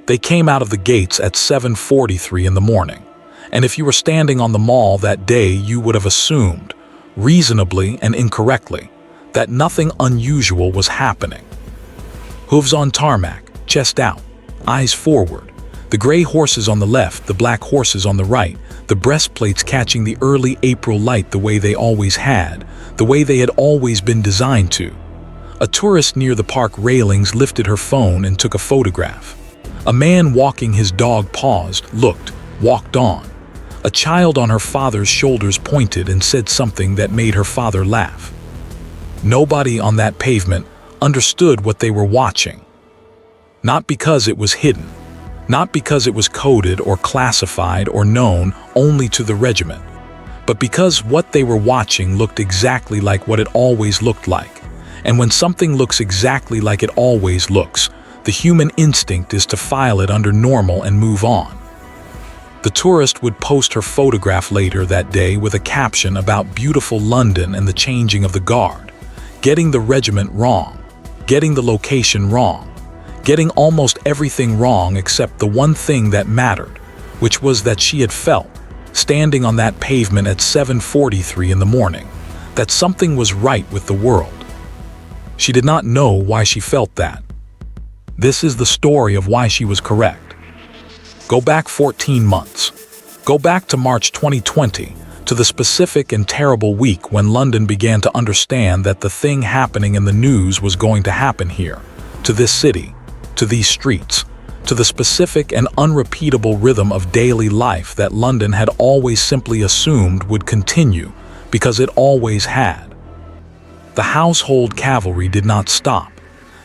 They came out of the gates at 7:43 in the morning, and if you were standing on the mall that day, you would have assumed, reasonably and incorrectly, that nothing unusual was happening. Hooves on tarmac, chest out, eyes forward, the gray horses on the left, the black horses on the right, the breastplates catching the early April light the way they always had, the way they had always been designed to. A tourist near the park railings lifted her phone and took a photograph. A man walking his dog paused, looked, walked on. A child on her father's shoulders pointed and said something that made her father laugh. Nobody on that pavement understood what they were watching. Not because it was hidden, not because it was coded or classified or known only to the regiment, but because what they were watching looked exactly like what it always looked like. And when something looks exactly like it always looks, the human instinct is to file it under normal and move on. The tourist would post her photograph later that day with a caption about beautiful London and the changing of the guard, getting the regiment wrong, getting the location wrong, getting almost everything wrong except the one thing that mattered, which was that she had felt, standing on that pavement at 7:43 in the morning, that something was right with the world. She did not know why she felt that. This is the story of why she was correct. Go back 14 months. Go back to March 2020, to the specific and terrible week when London began to understand that the thing happening in the news was going to happen here, to this city, to these streets, to the specific and unrepeatable rhythm of daily life that London had always simply assumed would continue because it always had. The household cavalry did not stop.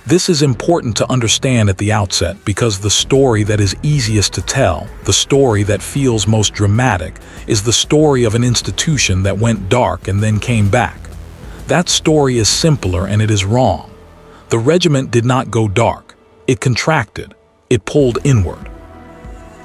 This is important to understand at the outset because the story that is easiest to tell, the story that feels most dramatic, is the story of an institution that went dark and then came back. That story is simpler and it is wrong. The regiment did not go dark. It contracted. It pulled inward.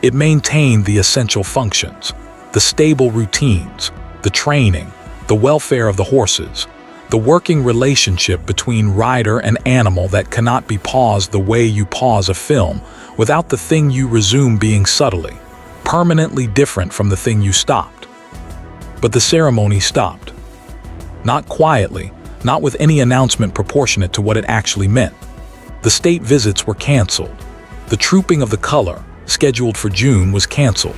It maintained the essential functions, the stable routines, the training, the welfare of the horses, the working relationship between rider and animal that cannot be paused the way you pause a film without the thing you resume being subtly, permanently different from the thing you stopped. But the ceremony stopped. Not quietly, not with any announcement proportionate to what it actually meant. The state visits were canceled. The trooping of the color, scheduled for June, was canceled.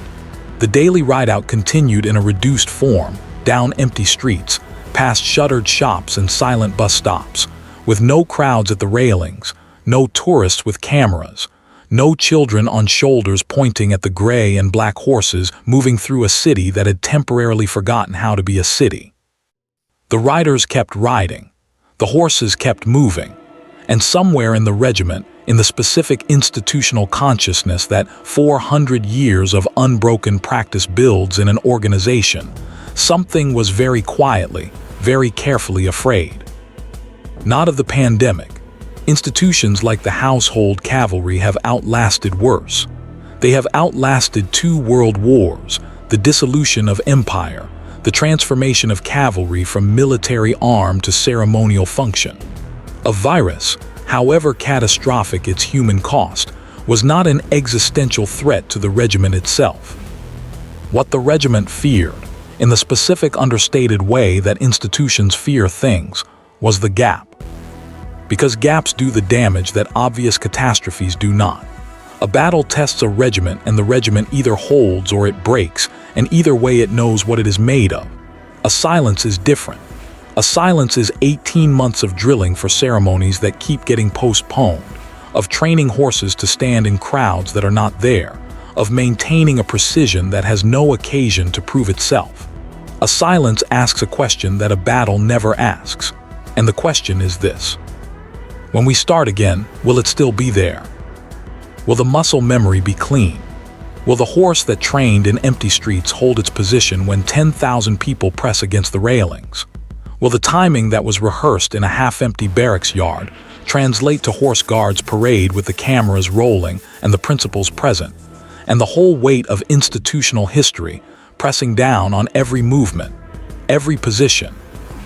The daily ride-out continued in a reduced form, down empty streets, past shuttered shops and silent bus stops, with no crowds at the railings, no tourists with cameras, no children on shoulders pointing at the gray and black horses moving through a city that had temporarily forgotten how to be a city. The riders kept riding, the horses kept moving, and somewhere in the regiment, in the specific institutional consciousness that 400 years of unbroken practice builds in an organization, something was very quietly, very carefully afraid. Not of the pandemic. Institutions like the household cavalry have outlasted worse. They have outlasted 2 world wars, the dissolution of empire, the transformation of cavalry from military arm to ceremonial function. A virus, however catastrophic its human cost, was not an existential threat to the regiment itself. What the regiment feared, in the specific understated way that institutions fear things, was the gap. Because gaps do the damage that obvious catastrophes do not. A battle tests a regiment and the regiment either holds or it breaks, and either way it knows what it is made of. A silence is different. A silence is 18 months of drilling for ceremonies that keep getting postponed, of training horses to stand in crowds that are not there, of maintaining a precision that has no occasion to prove itself. A silence asks a question that a battle never asks, and the question is this: when we start again, will it still be there? Will the muscle memory be clean? Will the horse that trained in empty streets hold its position when 10,000 people press against the railings? Will the timing that was rehearsed in a half-empty barracks yard translate to horse guards parade with the cameras rolling and the principals present, and the whole weight of institutional history pressing down on every movement, every position,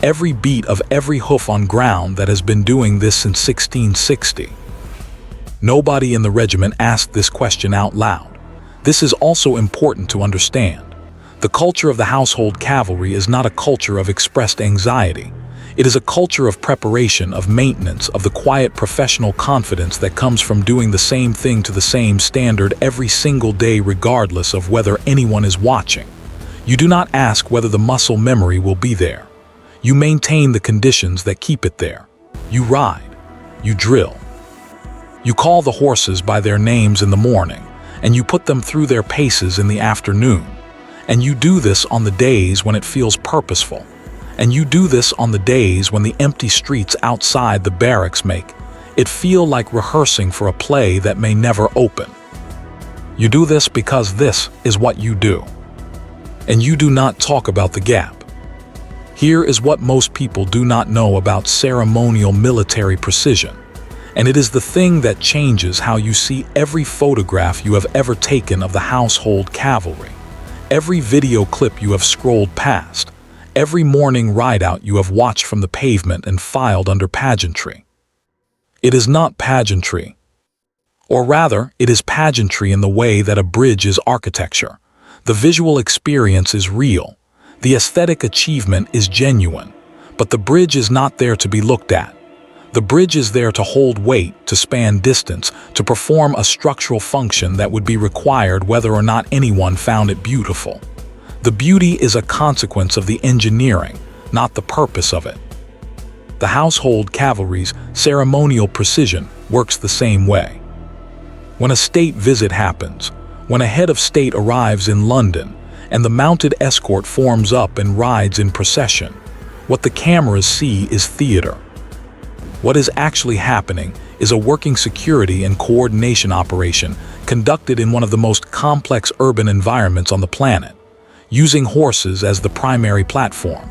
every beat of every hoof on ground that has been doing this since 1660? Nobody in the regiment asked this question out loud. This is also important to understand. The culture of the household cavalry is not a culture of expressed anxiety. It is a culture of preparation, of maintenance, of the quiet professional confidence that comes from doing the same thing to the same standard every single day regardless of whether anyone is watching. You do not ask whether the muscle memory will be there. You maintain the conditions that keep it there. You ride. You drill. You call the horses by their names in the morning, and you put them through their paces in the afternoon. And you do this on the days when it feels purposeful. And you do this on the days when the empty streets outside the barracks make it feel like rehearsing for a play that may never open. You do this because this is what you do. And you do not talk about the gap. Here is what most people do not know about ceremonial military precision. And it is the thing that changes how you see every photograph you have ever taken of the household cavalry, every video clip you have scrolled past, every morning ride-out you have watched from the pavement and filed under pageantry. It is not pageantry. Or rather, it is pageantry in the way that a bridge is architecture. The visual experience is real. The aesthetic achievement is genuine. But the bridge is not there to be looked at. The bridge is there to hold weight, to span distance, to perform a structural function that would be required whether or not anyone found it beautiful. The beauty is a consequence of the engineering, not the purpose of it. The household cavalry's ceremonial precision works the same way. When a state visit happens, when a head of state arrives in London, and the mounted escort forms up and rides in procession, what the cameras see is theater. What is actually happening is a working security and coordination operation conducted in one of the most complex urban environments on the planet, using horses as the primary platform.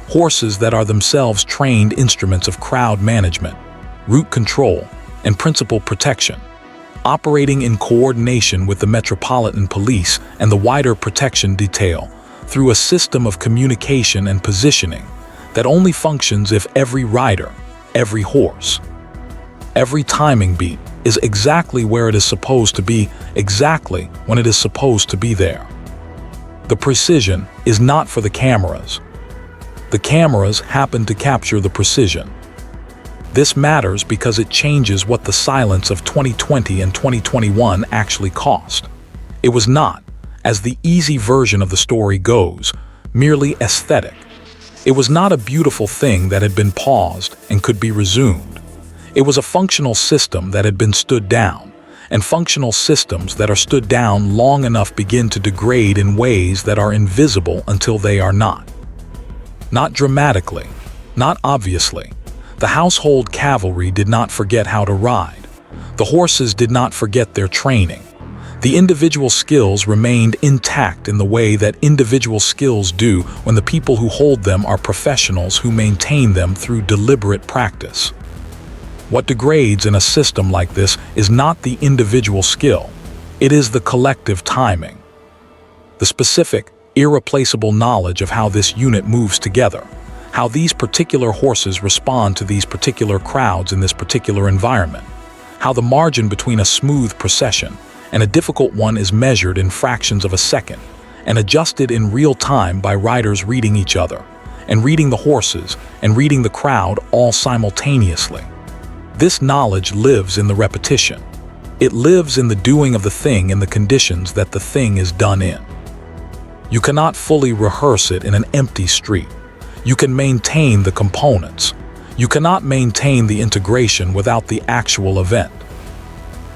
Horses that are themselves trained instruments of crowd management, route control, and principal protection, operating in coordination with the Metropolitan Police and the wider protection detail through a system of communication and positioning that only functions if every rider, every horse, every timing beat is exactly where it is supposed to be, exactly when it is supposed to be there. The precision is not for the cameras. The cameras happen to capture the precision. This matters because it changes what the silence of 2020 and 2021 actually cost. It was not, as the easy version of the story goes, merely aesthetic. It was not a beautiful thing that had been paused and could be resumed. It was a functional system that had been stood down, and functional systems that are stood down long enough begin to degrade in ways that are invisible until they are not. Not dramatically, not obviously. The household cavalry did not forget how to ride. The horses did not forget their training. The individual skills remained intact in the way that individual skills do when the people who hold them are professionals who maintain them through deliberate practice. What degrades in a system like this is not the individual skill, it is the collective timing. The specific, irreplaceable knowledge of how this unit moves together, how these particular horses respond to these particular crowds in this particular environment, how the margin between a smooth procession and a difficult one is measured in fractions of a second and adjusted in real time by riders reading each other, and reading the horses and reading the crowd all simultaneously. This knowledge lives in the repetition. It lives in the doing of the thing in the conditions that the thing is done in. You cannot fully rehearse it in an empty street. You can maintain the components. You cannot maintain the integration without the actual event.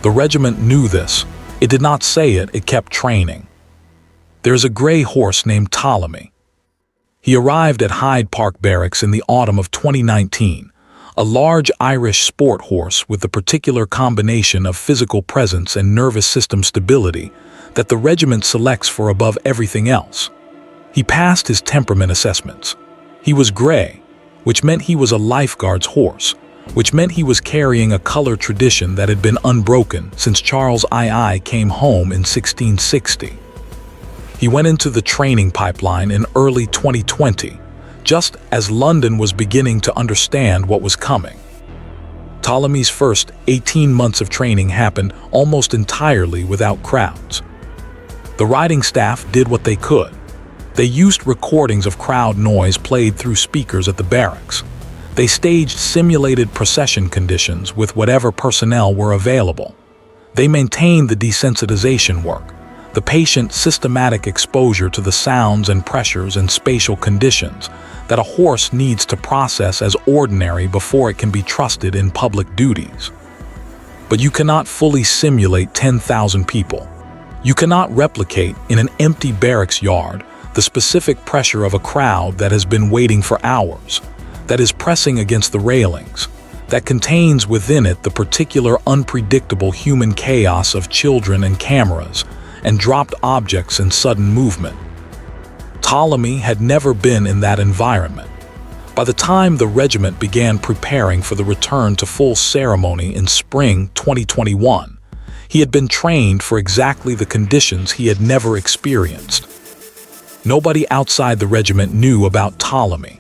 The regiment knew this. It did not say it, it kept training. There is a gray horse named Ptolemy. He arrived at Hyde Park Barracks in the autumn of 2019, a large Irish sport horse with the particular combination of physical presence and nervous system stability that the regiment selects for above everything else. He passed his temperament assessments. He was gray, which meant he was a lifeguard's horse, which meant he was carrying a color tradition that had been unbroken since Charles II came home in 1660. He went into the training pipeline in early 2020, just as London was beginning to understand what was coming. Ptolemy's first 18 months of training happened almost entirely without crowds. The riding staff did what they could. They used recordings of crowd noise played through speakers at the barracks. They staged simulated procession conditions with whatever personnel were available. They maintained the desensitization work, the patient's systematic exposure to the sounds and pressures and spatial conditions that a horse needs to process as ordinary before it can be trusted in public duties. But you cannot fully simulate 10,000 people. You cannot replicate in an empty barracks yard the specific pressure of a crowd that has been waiting for hours, that is pressing against the railings, that contains within it the particular unpredictable human chaos of children and cameras and dropped objects in sudden movement. Ptolemy had never been in that environment. By the time the regiment began preparing for the return to full ceremony in spring 2021, he had been trained for exactly the conditions he had never experienced. Nobody outside the regiment knew about Ptolemy.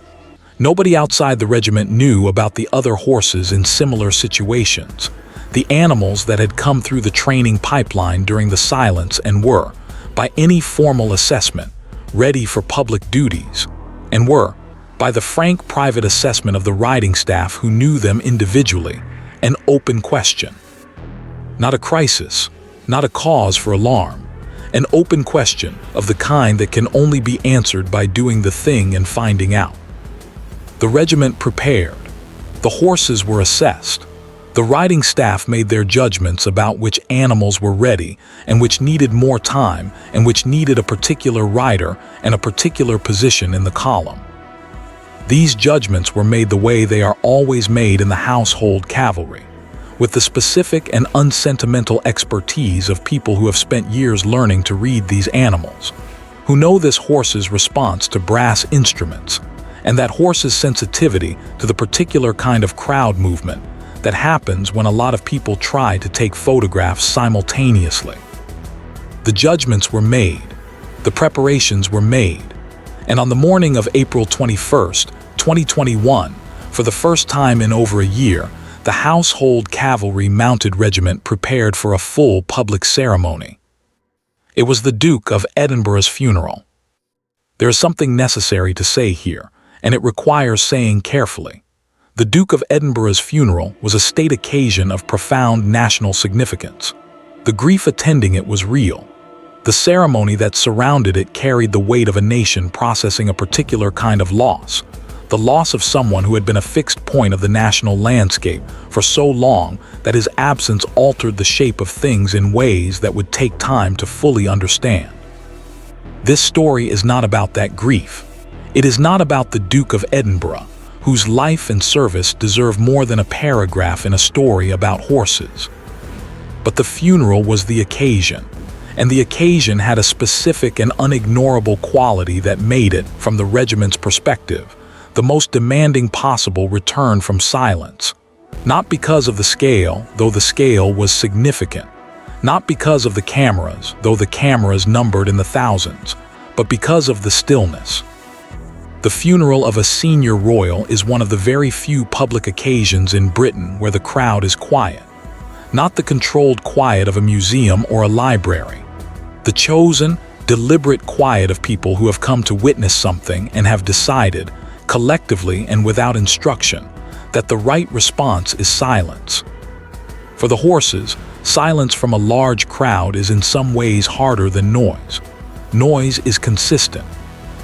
Nobody outside the regiment knew about the other horses in similar situations, the animals that had come through the training pipeline during the silence and were, by any formal assessment, ready for public duties, and were, by the frank private assessment of the riding staff who knew them individually, an open question. Not a crisis, not a cause for alarm, an open question of the kind that can only be answered by doing the thing and finding out. The regiment prepared. The horses were assessed. The riding staff made their judgments about which animals were ready and which needed more time and which needed a particular rider and a particular position in the column. These judgments were made the way they are always made in the household cavalry, with the specific and unsentimental expertise of people who have spent years learning to read these animals, who know this horse's response to brass instruments, and that horse's sensitivity to the particular kind of crowd movement that happens when a lot of people try to take photographs simultaneously. The judgments were made, the preparations were made, and on the morning of April 21st, 2021, for the first time in over a year, the Household Cavalry Mounted Regiment prepared for a full public ceremony. It was the Duke of Edinburgh's funeral. There is something necessary to say here, and it requires saying carefully. The Duke of Edinburgh's funeral was a state occasion of profound national significance. The grief attending it was real. The ceremony that surrounded it carried the weight of a nation processing a particular kind of loss, the loss of someone who had been a fixed point of the national landscape for so long that his absence altered the shape of things in ways that would take time to fully understand. This story is not about that grief. It is not about the Duke of Edinburgh, whose life and service deserve more than a paragraph in a story about horses. But the funeral was the occasion, and the occasion had a specific and unignorable quality that made it, from the regiment's perspective, the most demanding possible return from silence. Not because of the scale, though the scale was significant. Not because of the cameras, though the cameras numbered in the thousands, but because of the stillness. The funeral of a senior royal is one of the very few public occasions in Britain where the crowd is quiet. Not the controlled quiet of a museum or a library. The chosen, deliberate quiet of people who have come to witness something and have decided, collectively and without instruction, that the right response is silence. For the horses, silence from a large crowd is in some ways harder than noise. Noise is consistent.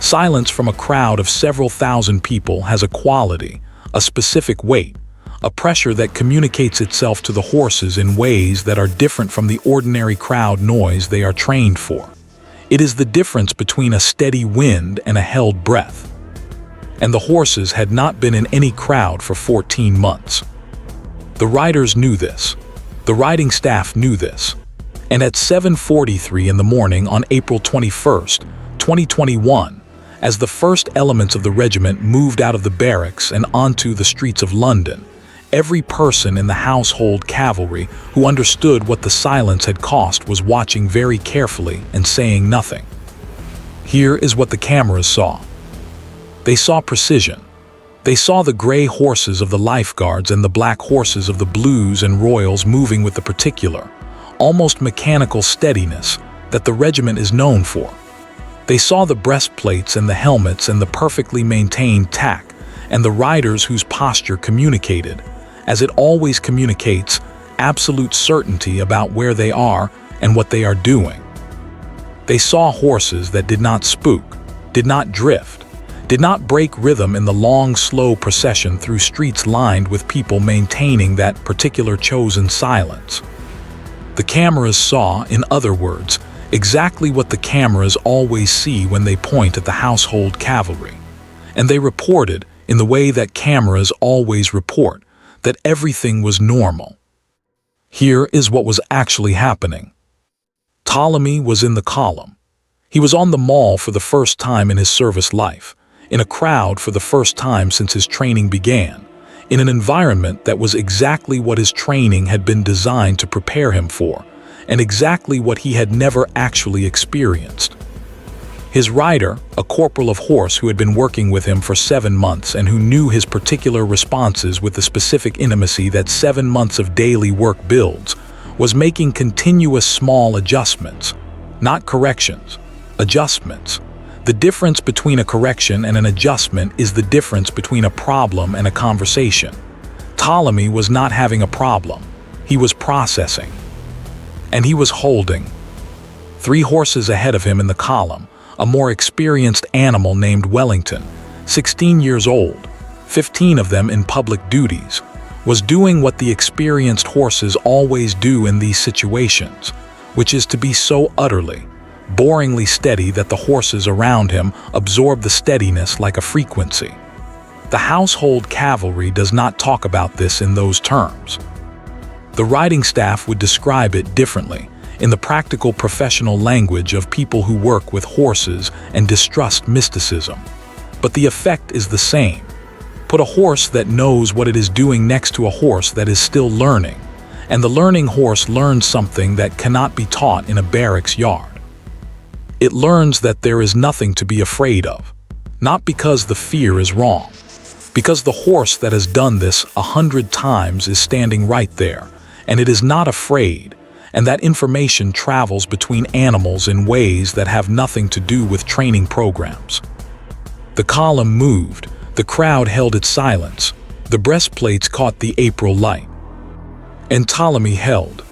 Silence from a crowd of several thousand people has a quality, a specific weight, a pressure that communicates itself to the horses in ways that are different from the ordinary crowd noise they are trained for. It is the difference between a steady wind and a held breath. And the horses had not been in any crowd for 14 months. The riders knew this. The riding staff knew this. And at 7:43 in the morning on April 21st, 2021, as the first elements of the regiment moved out of the barracks and onto the streets of London, every person in the Household Cavalry who understood what the silence had cost was watching very carefully and saying nothing. Here is what the cameras saw. They saw precision. They saw the gray horses of the lifeguards and the black horses of the blues and royals moving with the particular, almost mechanical steadiness that the regiment is known for. They saw the breastplates and the helmets and the perfectly maintained tack, and the riders whose posture communicated, as it always communicates, absolute certainty about where they are and what they are doing. They saw horses that did not spook, did not drift, did not break rhythm in the long, slow procession through streets lined with people maintaining that particular chosen silence. The cameras saw, in other words, exactly what the cameras always see when they point at the household cavalry. And they reported, in the way that cameras always report, that everything was normal. Here is what was actually happening. Ptolemy was in the column. He was on the mall for the first time in his service life, in a crowd for the first time since his training began, in an environment that was exactly what his training had been designed to prepare him for, and exactly what he had never actually experienced. His rider, a corporal of horse who had been working with him for 7 months and who knew his particular responses with the specific intimacy that 7 months of daily work builds, was making continuous small adjustments, not corrections, adjustments. The difference between a correction and an adjustment is the difference between a problem and a conversation. Ptolemy was not having a problem. He was processing. And he was holding. 3 horses ahead of him in the column, a more experienced animal named Wellington, 16 years old, 15 of them in public duties, was doing what the experienced horses always do in these situations, which is to be so utterly, boringly steady that the horses around him absorb the steadiness like a frequency. The household cavalry does not talk about this in those terms. The riding staff would describe it differently, in the practical professional language of people who work with horses and distrust mysticism. But the effect is the same. Put a horse that knows what it is doing next to a horse that is still learning, and the learning horse learns something that cannot be taught in a barracks yard. It learns that there is nothing to be afraid of, not because the fear is wrong, because the horse that has done this 100 times is standing right there, and it is not afraid, and that information travels between animals in ways that have nothing to do with training programs. The column moved, the crowd held its silence, the breastplates caught the April light. And Ptolemy held.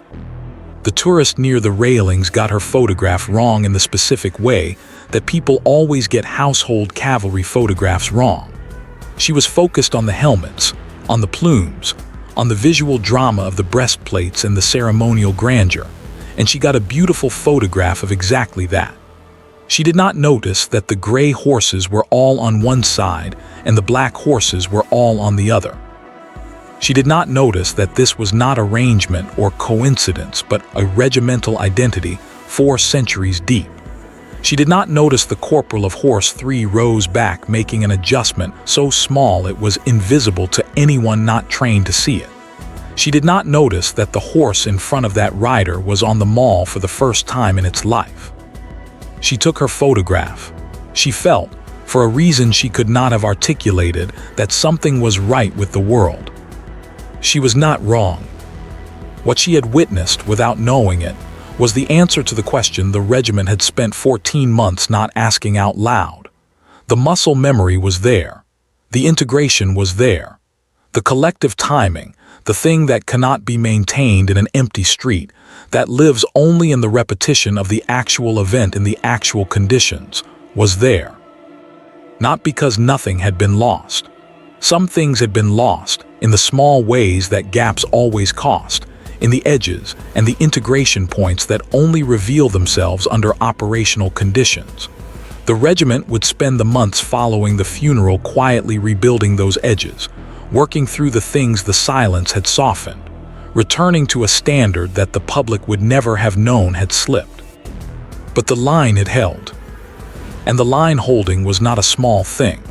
The tourist near the railings got her photograph wrong in the specific way that people always get household cavalry photographs wrong. She was focused on the helmets, on the plumes, on the visual drama of the breastplates and the ceremonial grandeur, and she got a beautiful photograph of exactly that. She did not notice that the gray horses were all on one side and the black horses were all on the other. She did not notice that this was not arrangement or coincidence but a regimental identity 4 centuries deep. She did not notice the corporal of horse 3 rows back making an adjustment so small it was invisible to anyone not trained to see it. She did not notice that the horse in front of that rider was on the mall for the first time in its life. She took her photograph. She felt, for a reason she could not have articulated, that something was right with the world. She was not wrong. What she had witnessed, without knowing it, was the answer to the question the regiment had spent 14 months not asking out loud. The muscle memory was there. The integration was there. The collective timing, the thing that cannot be maintained in an empty street, that lives only in the repetition of the actual event in the actual conditions, was there. Not because nothing had been lost. Some things had been lost, in the small ways that gaps always cost, in the edges and the integration points that only reveal themselves under operational conditions. The regiment would spend the months following the funeral quietly rebuilding those edges, working through the things the silence had softened, returning to a standard that the public would never have known had slipped. But the line had held. And the line holding was not a small thing.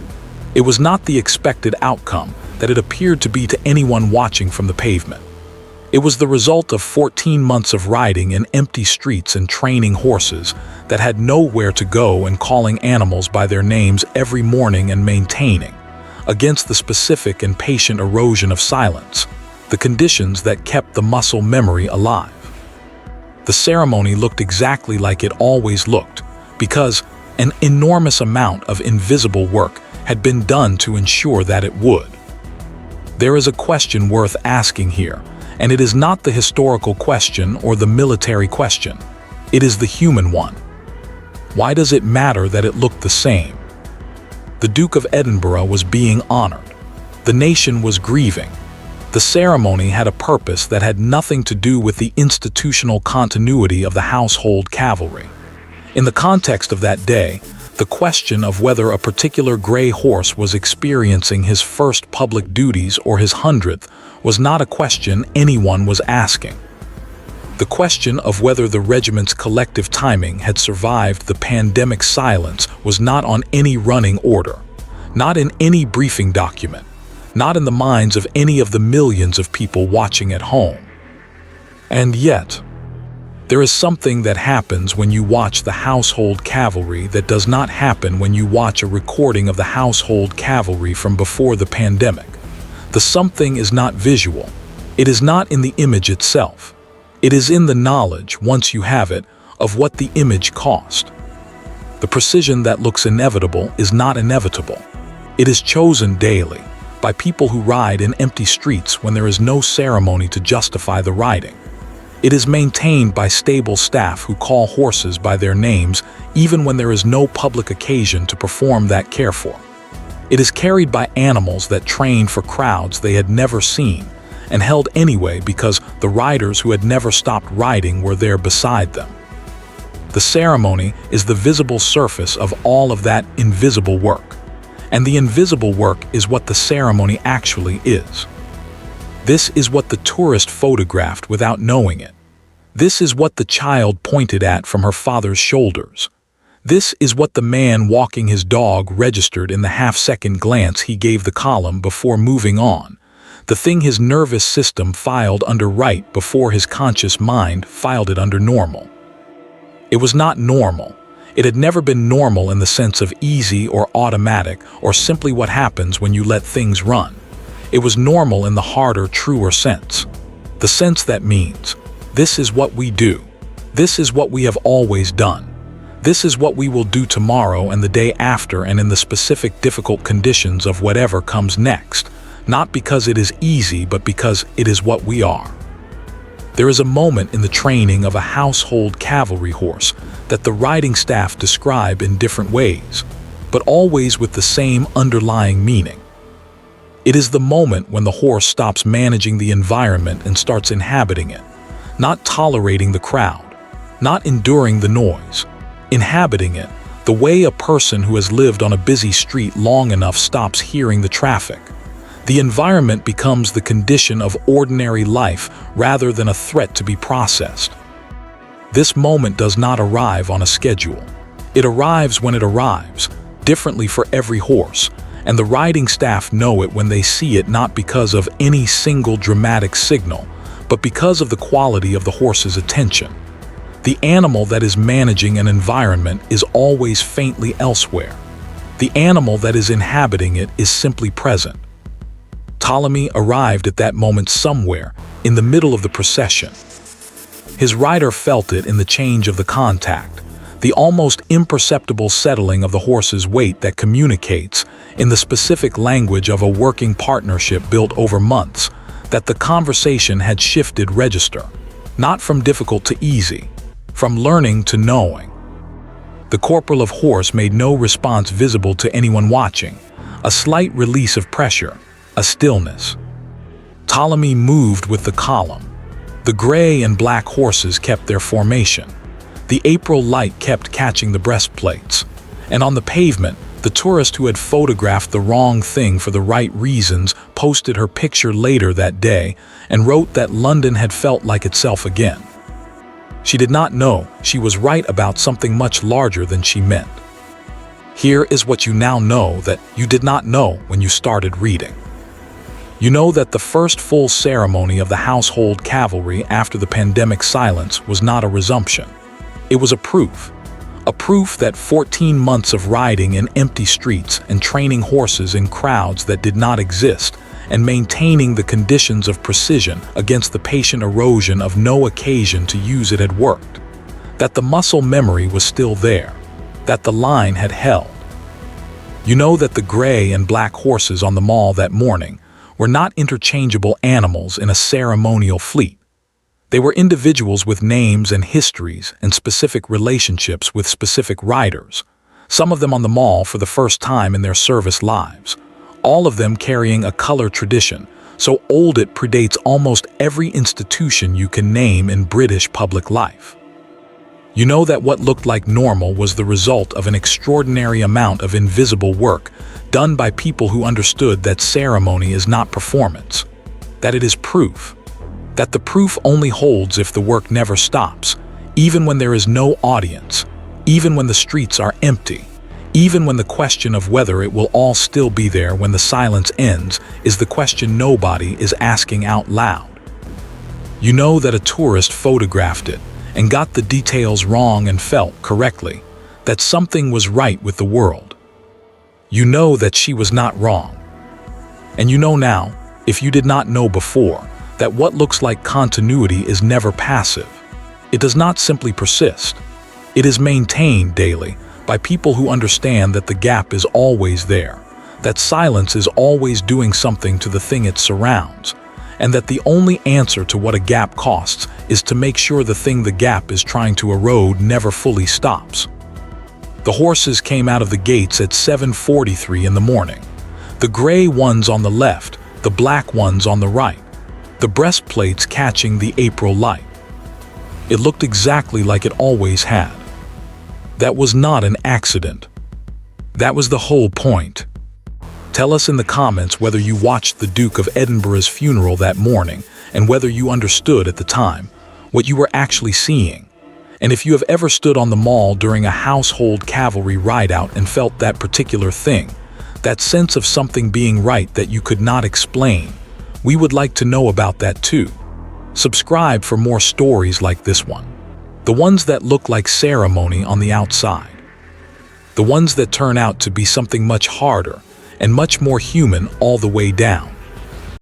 It was not the expected outcome that it appeared to be to anyone watching from the pavement. It was the result of 14 months of riding in empty streets and training horses that had nowhere to go and calling animals by their names every morning and maintaining against the specific and patient erosion of silence, the conditions that kept the muscle memory alive. The ceremony looked exactly like it always looked, because an enormous amount of invisible work had been done to ensure that it would. There is a question worth asking here, and it is not the historical question or the military question. It is the human one. Why does it matter that it looked the same? The Duke of Edinburgh was being honored. The nation was grieving. The ceremony had a purpose that had nothing to do with the institutional continuity of the household cavalry. In the context of that day, the question of whether a particular gray horse was experiencing his first public duties or his 100th was not a question anyone was asking. The question of whether the regiment's collective timing had survived the pandemic silence was not on any running order, not in any briefing document, not in the minds of any of the millions of people watching at home. And yet, there is something that happens when you watch the household cavalry that does not happen when you watch a recording of the household cavalry from before the pandemic. The something is not visual. It is not in the image itself. It is in the knowledge, once you have it, of what the image cost. The precision that looks inevitable is not inevitable. It is chosen daily, by people who ride in empty streets when there is no ceremony to justify the riding. It is maintained by stable staff who call horses by their names even when there is no public occasion to perform that care for. It is carried by animals that trained for crowds they had never seen, and held anyway because the riders who had never stopped riding were there beside them. The ceremony is the visible surface of all of that invisible work, and the invisible work is what the ceremony actually is. This is what the tourist photographed without knowing it. This is what the child pointed at from her father's shoulders. This is what the man walking his dog registered in the half-second glance he gave the column before moving on, the thing his nervous system filed under right before his conscious mind filed it under normal. It was not normal. It had never been normal in the sense of easy or automatic or simply what happens when you let things run. It was normal in the harder, truer sense. The sense that means, this is what we do. This is what we have always done. This is what we will do tomorrow and the day after and in the specific difficult conditions of whatever comes next. Not because it is easy, but because it is what we are. There is a moment in the training of a household cavalry horse that the riding staff describe in different ways, but always with the same underlying meaning. It is the moment when the horse stops managing the environment and starts inhabiting it, not tolerating the crowd, not enduring the noise, inhabiting it, the way a person who has lived on a busy street long enough stops hearing the traffic. The environment becomes the condition of ordinary life rather than a threat to be processed. This moment does not arrive on a schedule. It arrives when it arrives, differently for every horse, and the riding staff know it when they see it, not because of any single dramatic signal, but because of the quality of the horse's attention. The animal that is managing an environment is always faintly elsewhere. The animal that is inhabiting it is simply present. Ptolemy arrived at that moment somewhere in the middle of the procession. His rider felt it in the change of the contact, the almost imperceptible settling of the horse's weight that communicates, in the specific language of a working partnership built over months, that the conversation had shifted register, not from difficult to easy, from learning to knowing. The corporal of horse made no response visible to anyone watching, a slight release of pressure, a stillness. Ptolemy moved with the column. The gray and black horses kept their formation. The April light kept catching the breastplates. And on the pavement, the tourist who had photographed the wrong thing for the right reasons posted her picture later that day and wrote that London had felt like itself again. She did not know she was right about something much larger than she meant. Here is what you now know that you did not know when you started reading. You know that the first full ceremony of the household cavalry after the pandemic silence was not a resumption. It was a A proof that 14 months of riding in empty streets and training horses in crowds that did not exist and maintaining the conditions of precision against the patient erosion of no occasion to use it had worked. That the muscle memory was still there. That the line had held. You know that the gray and black horses on the mall that morning were not interchangeable animals in a ceremonial fleet. They were individuals with names and histories and specific relationships with specific riders, some of them on the mall for the first time in their service lives, all of them carrying a color tradition so old it predates almost every institution you can name in British public life. You know that what looked like normal was the result of an extraordinary amount of invisible work done by people who understood that ceremony is not performance, that it is proof, that the proof only holds if the work never stops, even when there is no audience, even when the streets are empty, even when the question of whether it will all still be there when the silence ends is the question nobody is asking out loud. You know that a tourist photographed it and got the details wrong and felt correctly that something was right with the world. You know that she was not wrong. And you know now, if you did not know before, that what looks like continuity is never passive. It does not simply persist. It is maintained daily by people who understand that the gap is always there, that silence is always doing something to the thing it surrounds, and that the only answer to what a gap costs is to make sure the thing the gap is trying to erode never fully stops. The horses came out of the gates at 7:43 in the morning. The gray ones on the left, the black ones on the right, the breastplates catching the April light. It looked exactly like it always had. That was not an accident. That was the whole point. Tell us in the comments whether you watched the Duke of Edinburgh's funeral that morning and whether you understood at the time what you were actually seeing. And if you have ever stood on the mall during a household cavalry rideout and felt that particular thing, that sense of something being right that you could not explain, we would like to know about that too. Subscribe for more stories like this one. The ones that look like ceremony on the outside. The ones that turn out to be something much harder and much more human all the way down.